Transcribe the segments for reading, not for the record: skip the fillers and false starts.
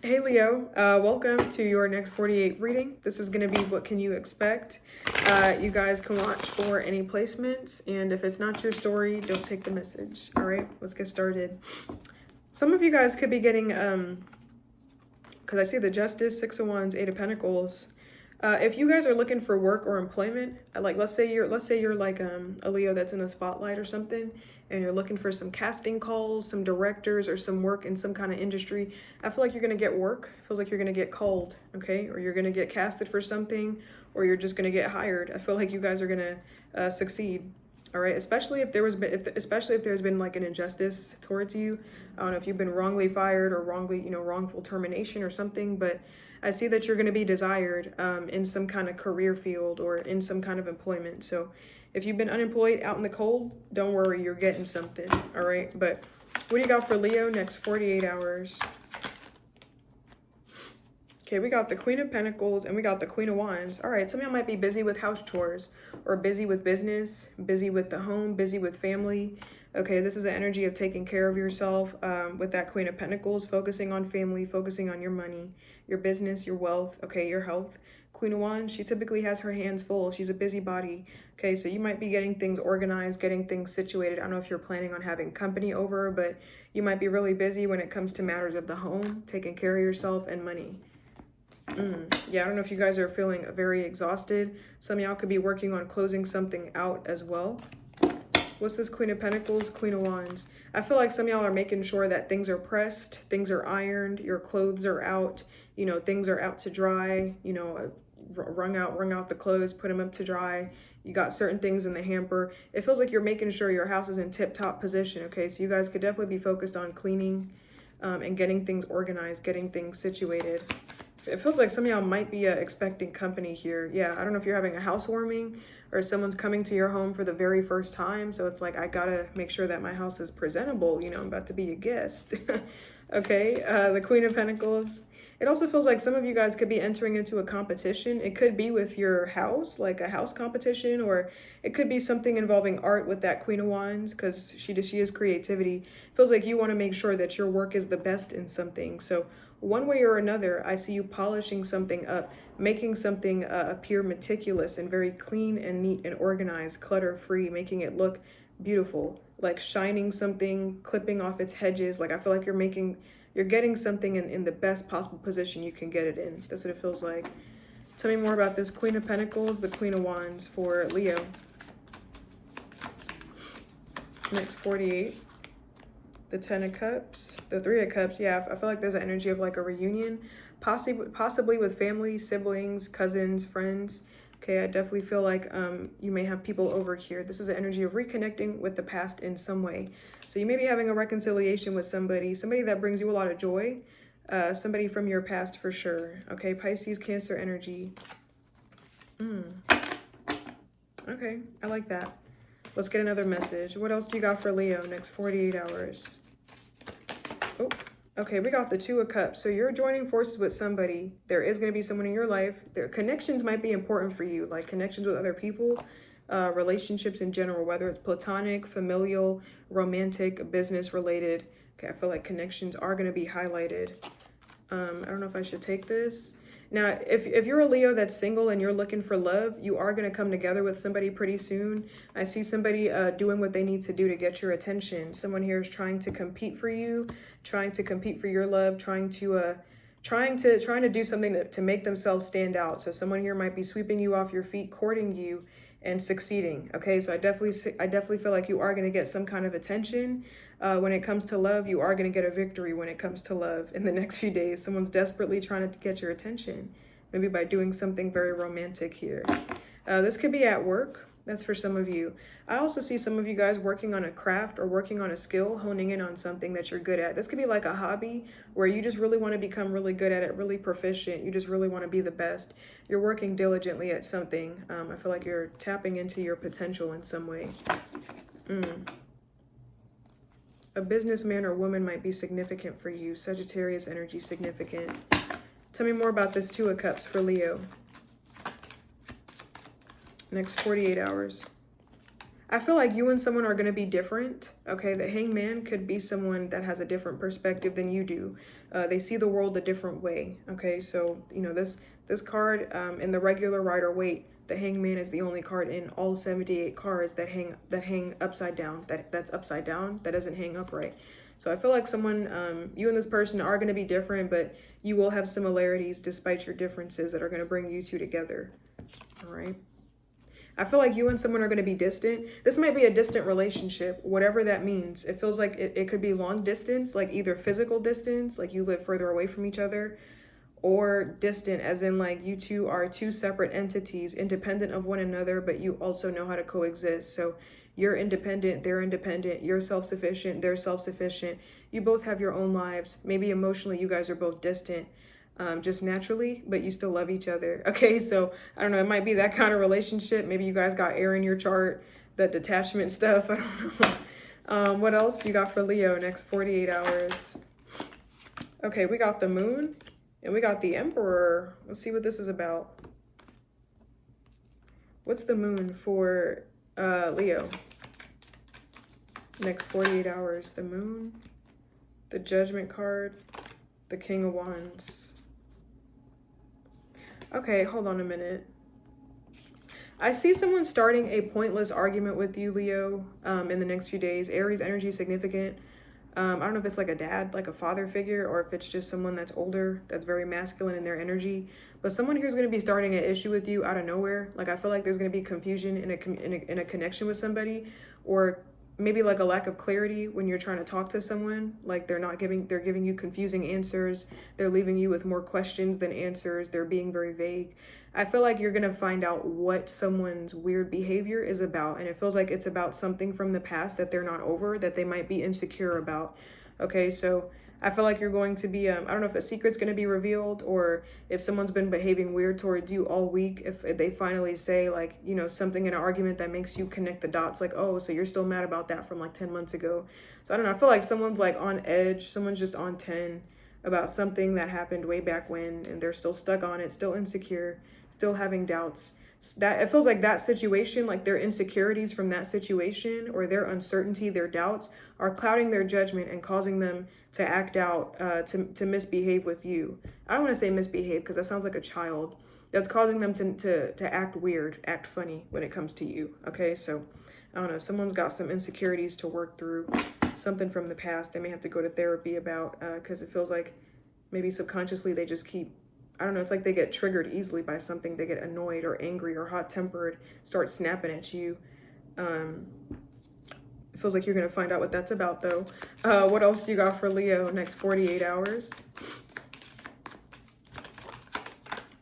Hey Leo, welcome to your next 48 reading. This is going to be what can you expect. You guys can watch for any placements, and if it's not your story, don't take the message. All right, let's get started. Some of you guys could be getting, because I see the Justice, Six of Wands, Eight of Pentacles. If you guys are looking for work or employment, like let's say you're like a Leo that's in the spotlight or something, and you're looking for some casting calls, some directors, or some work in some kind of industry. I feel like you're gonna get work. It feels like you're gonna get called, okay, or you're gonna get casted for something, or you're just gonna get hired. I feel like you guys are gonna succeed. All right, especially if especially if there's been like an injustice towards you. I don't know if you've been wrongly fired or wrongful termination or something, but I see that you're going to be desired in some kind of career field or in some kind of employment. So if you've been unemployed out in the cold, don't worry, you're getting something. All right, but what do you got for Leo next 48 hours? Okay, we got the Queen of Pentacles and we got the Queen of Wands. All right, some of y'all might be busy with house chores or busy with business, busy with the home, busy with family. Okay, this is the energy of taking care of yourself with that Queen of Pentacles, focusing on family, focusing on your money, your business, your wealth, okay, your health. Queen of Wands, she typically has her hands full. She's a busybody. Okay, so you might be getting things organized, getting things situated. I don't know if you're planning on having company over, but you might be really busy when it comes to matters of the home, taking care of yourself and money. Yeah, I don't know if you guys are feeling very exhausted. Some of y'all could be working on closing something out as well. What's this Queen of Pentacles, Queen of Wands? I feel like some of y'all are making sure that things are pressed, things are ironed, your clothes are out, things are out to dry, wrung out the clothes, put them up to dry. You got certain things in the hamper. It feels like you're making sure your house is in tip-top position, okay? So you guys could definitely be focused on cleaning and getting things organized, getting things situated. It feels like some of y'all might be expecting company here. Yeah, I don't know if you're having a housewarming or someone's coming to your home for the very first time. So it's like, I gotta make sure that my house is presentable. I'm about to be a guest. Okay, the Queen of Pentacles. It also feels like some of you guys could be entering into a competition. It could be with your house, like a house competition, or it could be something involving art with that Queen of Wands, because she is creativity. It feels like you want to make sure that your work is the best in something. So one way or another, I see you polishing something up, making something appear meticulous and very clean and neat and organized, clutter-free, making it look beautiful, like shining something, clipping off its hedges. Like I feel like you're getting something in the best possible position you can get it in. That's what it feels like. Tell me more about this Queen of Pentacles, the Queen of Wands for Leo. Next 48. The Ten of Cups, the Three of Cups. Yeah, I feel like there's an energy of like a reunion, possibly with family, siblings, cousins, friends. Okay, I definitely feel like you may have people over here. This is the energy of reconnecting with the past in some way. So you may be having a reconciliation with somebody that brings you a lot of joy, somebody from your past for sure. Okay, Pisces, Cancer energy. Okay, I like that. Let's get another message. What else do you got for Leo next 48 hours? Oh, okay, we got the Two of Cups. So you're joining forces with somebody. There is going to be someone in your life. Their connections might be important for you, like connections with other people, relationships in general, whether it's platonic, familial, romantic, business related. Okay, I feel like connections are going to be highlighted. I don't know if I should take this. Now, if you're a Leo that's single and you're looking for love, you are going to come together with somebody pretty soon. I see somebody doing what they need to do to get your attention. Someone here is trying to compete for you, trying to compete for your love, trying to do something to make themselves stand out. So someone here might be sweeping you off your feet, courting you, and succeeding. Okay, so I definitely feel like you are going to get some kind of attention. When it comes to love, you are going to get a victory when it comes to love in the next few days. Someone's desperately trying to get your attention, maybe by doing something very romantic here. This could be at work. That's for some of you. I also see some of you guys working on a craft or working on a skill, honing in on something that you're good at. This could be like a hobby where you just really want to become really good at it, really proficient. You just really want to be the best. You're working diligently at something. I feel like you're tapping into your potential in some way. A businessman or woman might be significant for you. Sagittarius energy significant. Tell me more about this Two of Cups for Leo. Next 48 hours. I feel like you and someone are going to be different. Okay, the hangman could be someone that has a different perspective than you do. They see the world a different way. Okay, so you know this card in the regular Rider Waite, the hangman is the only card in all 78 cards that hang upside down. That's upside down. That doesn't hang upright. So I feel like someone, you and this person are going to be different, but you will have similarities despite your differences that are going to bring you two together. All right. I feel like you and someone are going to be distant. This might be a distant relationship, whatever that means. It feels like it could be long distance, like either physical distance, like you live further away from each other, or distant, as in like you two are two separate entities, independent of one another, but you also know how to coexist. So you're independent, they're independent, you're self-sufficient, they're self-sufficient. You both have your own lives. Maybe emotionally you guys are both distant. Just naturally, but you still love each other. Okay, so I don't know, it might be that kind of relationship. Maybe you guys got air in your chart, that detachment stuff. I don't know. What else you got for Leo next 48 hours? Okay, we got the moon and we got the emperor. Let's see what this is about. What's the moon for Leo? Next 48 hours, the moon, the judgment card, the king of wands. Okay, hold on a minute. I see someone starting a pointless argument with you, Leo, in the next few days. Aries energy is significant. I don't know if it's like a dad, like a father figure, or if it's just someone that's older, that's very masculine in their energy. But someone here's going to be starting an issue with you out of nowhere. Like I feel like there's going to be confusion in a connection with somebody, or maybe like a lack of clarity when you're trying to talk to someone. Like they're giving you confusing answers. They're leaving you with more questions than answers. They're being very vague. I feel like you're going to find out what someone's weird behavior is about. And it feels like it's about something from the past that they're not over, that they might be insecure about. Okay, so I feel like you're going to be, I don't know if a secret's going to be revealed, or if someone's been behaving weird towards you all week, if they finally say like, you know, something in an argument that makes you connect the dots, like, oh, so you're still mad about that from like 10 months ago. So I don't know, I feel like someone's like on edge, someone's just on 10 about something that happened way back when, and they're still stuck on it, still insecure, still having doubts. That it feels like that situation, like their insecurities from that situation, or their uncertainty, their doubts are clouding their judgment and causing them to act out, to misbehave with you. I don't want to say misbehave because that sounds like a child. That's causing them to act weird, act funny when it comes to you. Okay, so I don't know, someone's got some insecurities to work through, something from the past they may have to go to therapy about, because it feels like maybe subconsciously they just keep, I don't know, it's like they get triggered easily by something. They get annoyed or angry or hot-tempered, start snapping at you. It feels like you're going to find out what that's about, though. What else do you got for Leo next 48 hours?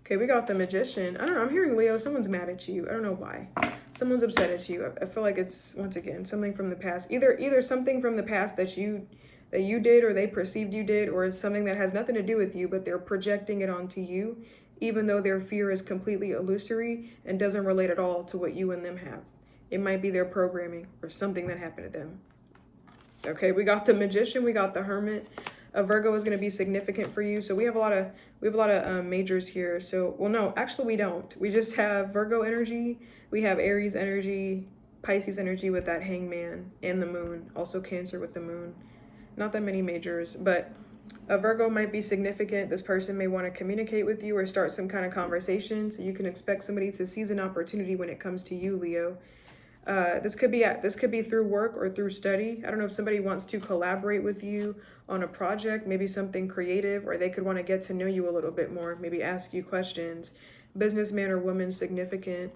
Okay, we got the Magician. I don't know, I'm hearing Leo, someone's mad at you. I don't know why. Someone's upset at you. I feel like it's, once again, something from the past. Either something from the past that you did or they perceived you did, or it's something that has nothing to do with you, but they're projecting it onto you, even though their fear is completely illusory and doesn't relate at all to what you and them have. It might be their programming or something that happened to them. Okay, we got the Magician, we got the Hermit. A Virgo is going to be significant for you. So we have a lot of majors here. So, well, no, actually we don't. We just have Virgo energy. We have Aries energy, Pisces energy with that Hangman, and the Moon. Also Cancer with the Moon. Not that many majors, but a Virgo might be significant. This person may want to communicate with you or start some kind of conversation. So you can expect somebody to seize an opportunity when it comes to you, Leo. This could be through work or through study. I don't know if somebody wants to collaborate with you on a project, maybe something creative, or they could want to get to know you a little bit more, maybe ask you questions. Businessman or woman significant,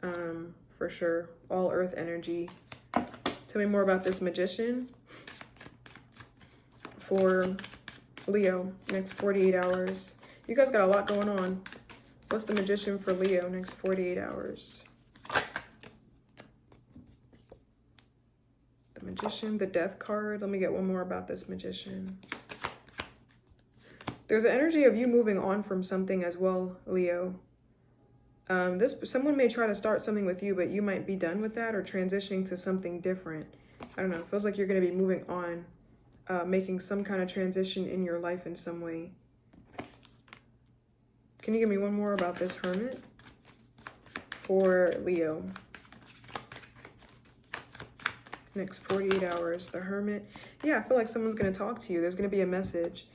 for sure. All earth energy. Tell me more about this Magician for Leo next 48 hours. You guys got a lot going on. What's the Magician for Leo next 48 hours? The Magician, the Death card. Let me get one more about this Magician. There's an energy of you moving on from something as well, Leo. Someone may try to start something with you, but you might be done with that or transitioning to something different. I don't know. It feels like you're going to be moving on, making some kind of transition in your life in some way. Can you give me one more about this Hermit for Leo? Next 48 hours. The Hermit. Yeah, I feel like someone's going to talk to you. There's going to be a message.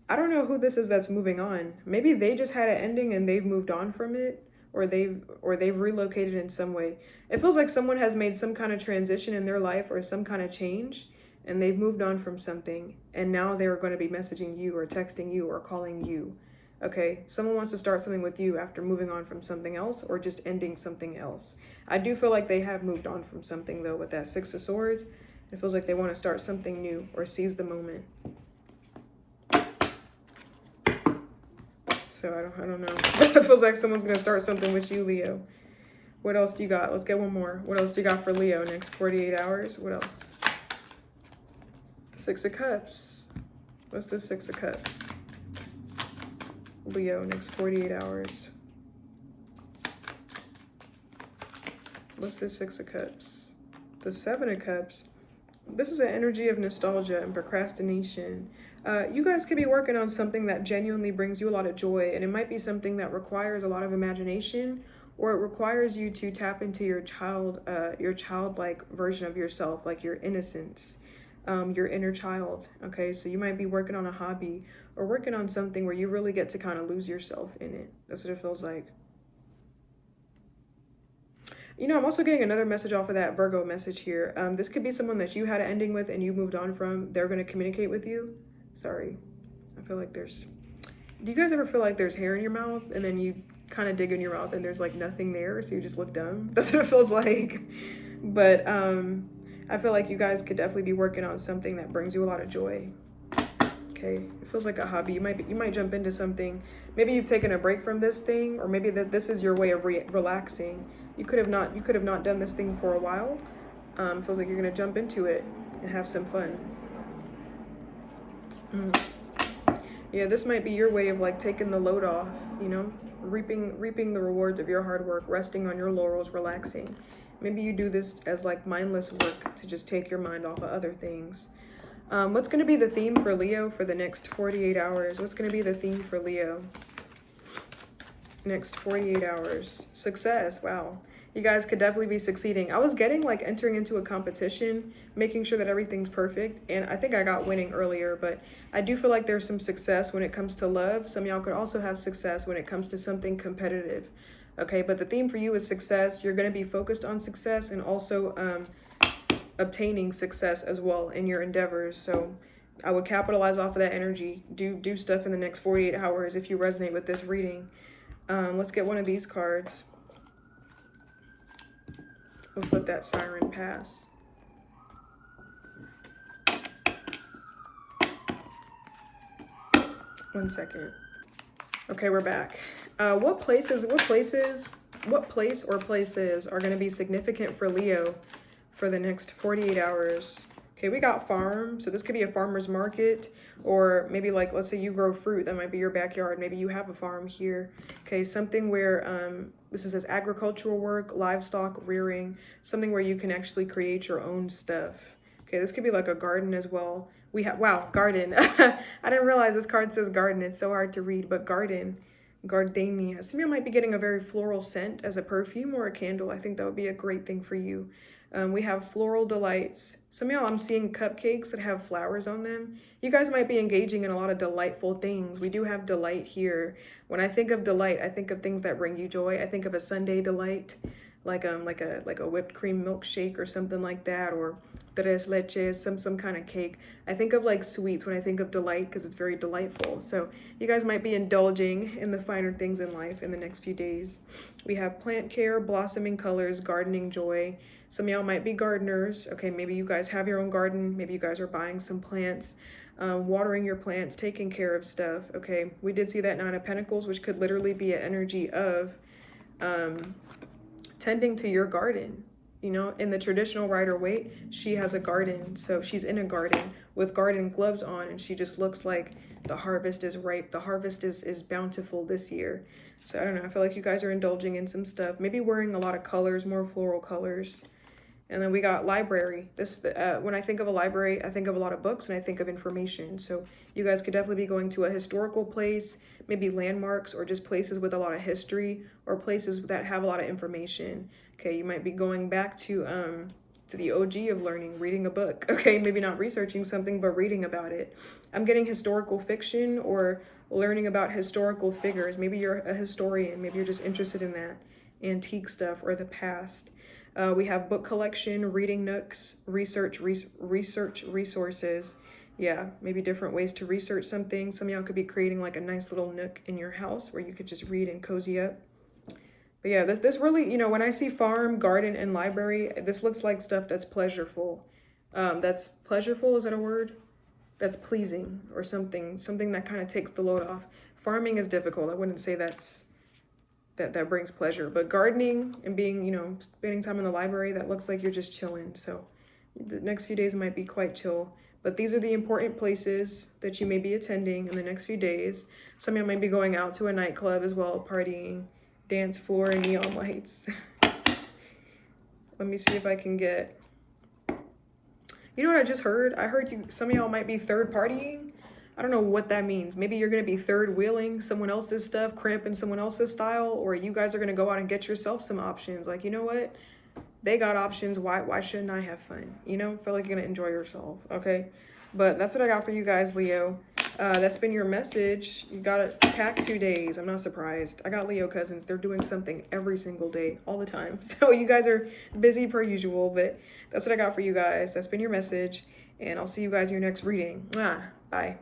I don't know who this is that's moving on. Maybe they just had an ending and they've moved on from it, or they've relocated in some way. It feels like someone has made some kind of transition in their life or some kind of change, and they've moved on from something, and now they're going to be messaging you or texting you or calling you. Okay, someone wants to start something with you after moving on from something else or just ending something else. I do feel like they have moved on from something though with that Six of Swords. It feels like they want to start something new or seize the moment. So I don't know. It feels like someone's going to start something with you, Leo. What else do you got? Let's get one more. What else do you got for Leo next 48 hours? What else? The Six of Cups. What's the Six of Cups? Leo, next 48 hours. What's the Six of Cups? The Seven of Cups. This is an energy of nostalgia and procrastination. You guys could be working on something that genuinely brings you a lot of joy, and it might be something that requires a lot of imagination, or it requires you to tap into your childlike version of yourself, like your innocence, your inner child. Okay, so you might be working on a hobby or working on something where you really get to kind of lose yourself in it. That's what it feels like. You know, I'm also getting another message off of that Virgo message here. This could be someone that you had an ending with and you moved on from. They're going to communicate with you. Sorry. I feel like there's... Do you guys ever feel like there's hair in your mouth and then you kind of dig in your mouth and there's like nothing there, so you just look dumb? That's what it feels like. But I feel like you guys could definitely be working on something that brings you a lot of joy. Okay, it feels like a hobby. You might jump into something. Maybe you've taken a break from this thing, or maybe that this is your way of relaxing. You could have not done this thing for a while. Feels like you're gonna jump into it and have some fun. Yeah, this might be your way of like taking the load off, you know, reaping the rewards of your hard work, resting on your laurels, relaxing. Maybe you do this as like mindless work to just take your mind off of other things. What's going to be the theme for Leo for the next 48 hours? What's going to be the theme for Leo? Next 48 hours. Success. Wow. You guys could definitely be succeeding. I was getting like entering into a competition, making sure that everything's perfect. And I think I got winning earlier, but I do feel like there's some success when it comes to love. Some of y'all could also have success when it comes to something competitive. Okay, but the theme for you is success. You're going to be focused on success and also obtaining success as well in your endeavors. So I would capitalize off of that energy. Do stuff in the next 48 hours if you resonate with this reading. Let's get one of these cards. Let's let that siren pass. One second. Okay, we're back. What place or places are going to be significant for Leo for the next 48 hours? Okay, we got farm. So this could be a farmer's market, or maybe like, let's say you grow fruit. That might be your backyard. Maybe you have a farm here. Okay, something where this is agricultural work, livestock rearing, something where you can actually create your own stuff. Okay, this could be like a garden as well. We have, wow, garden. I didn't realize this card says garden. It's so hard to read, but garden, gardenia. Some of you might be getting a very floral scent as a perfume or a candle. I think that would be a great thing for you. We have floral delights. Some of y'all, I'm seeing cupcakes that have flowers on them. You guys might be engaging in a lot of delightful things. We do have delight here. When I think of delight, I think of things that bring you joy. I think of a Sunday delight, like a whipped cream milkshake or something like that, or tres leches, some kind of cake. I think of like sweets when I think of delight because it's very delightful. So you guys might be indulging in the finer things in life in the next few days. We have plant care, blossoming colors, gardening joy. Some of y'all might be gardeners. Okay, maybe you guys have your own garden. Maybe you guys are buying some plants, watering your plants, taking care of stuff. Okay, we did see that Nine of Pentacles, which could literally be an energy of tending to your garden. You know, in the traditional Rider-Waite, she has a garden. So she's in a garden with garden gloves on, and she just looks like the harvest is ripe. The harvest is bountiful this year. So I don't know, I feel like you guys are indulging in some stuff. Maybe wearing a lot of colors, more floral colors. And then we got library. When I think of a library, I think of a lot of books and I think of information. So you guys could definitely be going to a historical place, maybe landmarks, or just places with a lot of history, or places that have a lot of information. Okay, you might be going back to to the OG of learning, reading a book. Okay, maybe not researching something, but reading about it. I'm getting historical fiction or learning about historical figures. Maybe you're a historian. Maybe you're just interested in that antique stuff or the past. We have book collection, reading nooks, research resources. Yeah, maybe different ways to research something. Some of y'all could be creating like a nice little nook in your house where you could just read and cozy up. But yeah, this really, when I see farm, garden, and library, this looks like stuff that's pleasureful. That's pleasureful, is that a word? That's pleasing or something that kind of takes the load off. Farming is difficult. I wouldn't say that brings pleasure, but gardening and being, spending time in the library, that looks like you're just chilling. So the next few days might be quite chill, but these are the important places that you may be attending in the next few days. Some of you might be going out to a nightclub as well, partying, dance floor, and neon lights. Let me see if I can get, you know what I just heard? I heard some of y'all might be third partying. I don't know what that means. Maybe you're going to be third wheeling someone else's stuff, cramping someone else's style, or you guys are going to go out and get yourself some options. Like, you know what? They got options. Why shouldn't I have fun? Feel like you're going to enjoy yourself. Okay. But that's what I got for you guys, Leo. That's been your message. You got it packed 2 days. I'm not surprised. I got Leo cousins. They're doing something every single day, all the time. So you guys are busy per usual, but that's what I got for you guys. That's been your message. And I'll see you guys in your next reading. Bye.